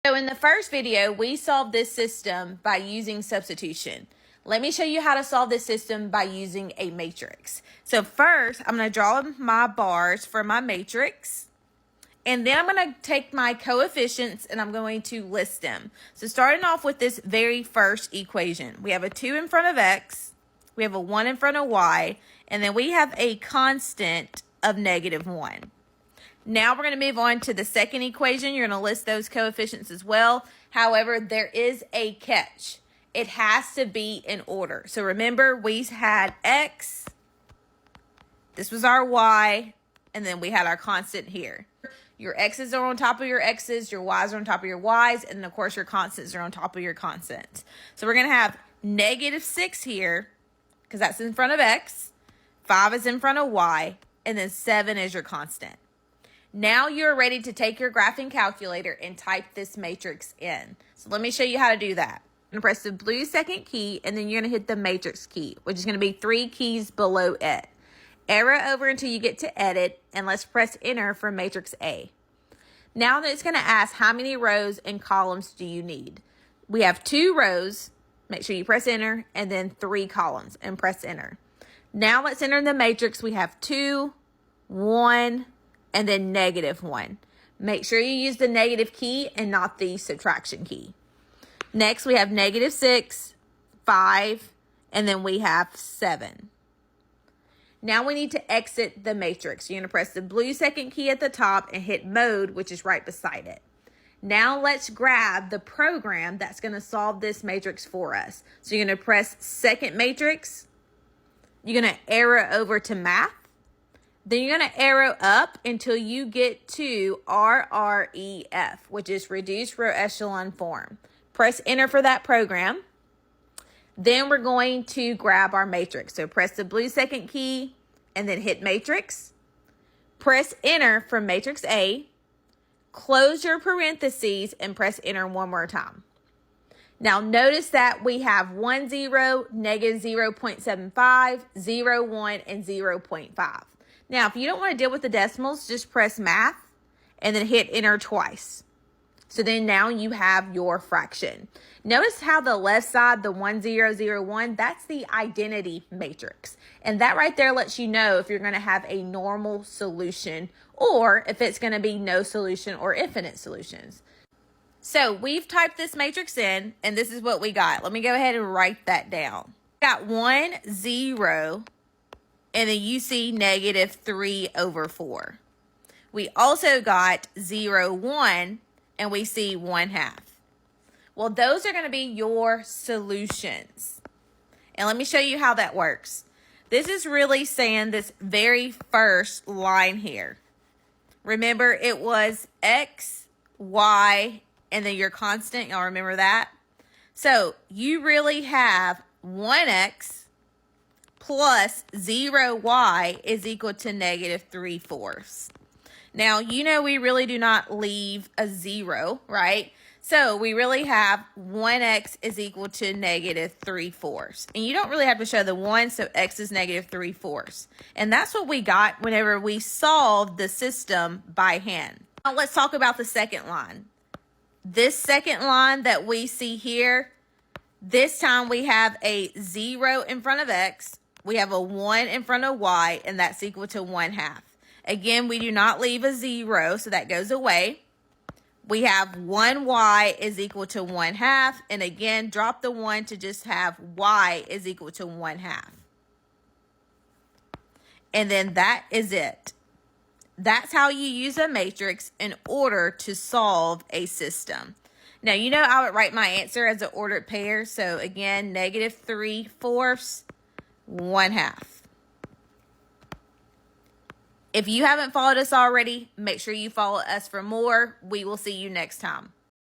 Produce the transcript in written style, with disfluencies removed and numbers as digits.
So in the first video, we solved this system by using substitution. Let me show you how to solve this system by using a matrix. So first, I'm going to draw my bars for my matrix. And then I'm going to take my coefficients and I'm going to list them. So starting off with this very first equation, we have a 2 in front of x, we have a 1 in front of y, and then we have a constant of -1. Now we're going to move on to the second equation. You're going to list those coefficients as well. However, there is a catch. It has to be in order. So remember, we had x, this was our y, and then we had our constant here. Your x's are on top of your x's, your y's are on top of your y's, and of course your constants are on top of your constants. So we're going to have -6 here, because that's in front of x, 5 is in front of y, and then 7 is your constant. Now you're ready to take your graphing calculator and type this matrix in. So let me show you how to do that. You're going to press the blue second key, and then you're going to hit the matrix key, which is going to be 3 keys below it. Arrow over until you get to edit, and let's press enter for matrix A. Now that it's going to ask how many rows and columns do you need. We have 2 rows, make sure you press enter, and then 3 columns and press enter. Now let's enter the matrix. We have 2, 1, and then -1. Make sure you use the negative key and not the subtraction key. Next we have -6, 5, and then we have 7. Now we need to exit the matrix. You're going to press the blue second key at the top and hit mode, which is right beside it. Now let's grab the program that's going to solve this matrix for us. So you're going to press second matrix. You're going to arrow over to math. Then you're going to arrow up until you get to RREF, which is reduced row echelon form. Press enter for that program. Then we're going to grab our matrix. So press the blue second key and then hit matrix. Press enter for matrix A. Close your parentheses and press enter one more time. Now notice that we have 1, 0, -0.75, 0, 1, and 0.5. Now if you don't want to deal with the decimals, just press math and then hit enter twice. So then now you have your fraction. Notice how the left side, the 1, 0, 0, 1, that's the identity matrix. And that right there lets you know if you're going to have a normal solution or if it's going to be no solution or infinite solutions. So we've typed this matrix in and this is what we got. Let me go ahead and write that down. We got 1, 0, and then you see -3/4. We also got 0, 1, and we see 1/2. Well, those are going to be your solutions. And let me show you how that works. This is really saying this very first line here. Remember, it was x, y, and then your constant. Y'all remember that? So you really have 1x plus 0y is equal to -3/4. Now, you know we really do not leave a 0, right? So we really have 1x is equal to -3/4. And you don't really have to show the 1, so x is -3/4. And that's what we got whenever we solved the system by hand. Now let's talk about the second line. This second line that we see here, this time we have a 0 in front of x, we have a 1 in front of y, and that's equal to 1/2. Again, we do not leave a 0, so that goes away. We have 1y is equal to 1/2. And again, drop the 1 to just have y is equal to 1/2. And then that is it. That's how you use a matrix in order to solve a system. Now, you know I would write my answer as an ordered pair. So again, -3/4, 1/2. If you haven't followed us already, make sure you follow us for more. We will see you next time.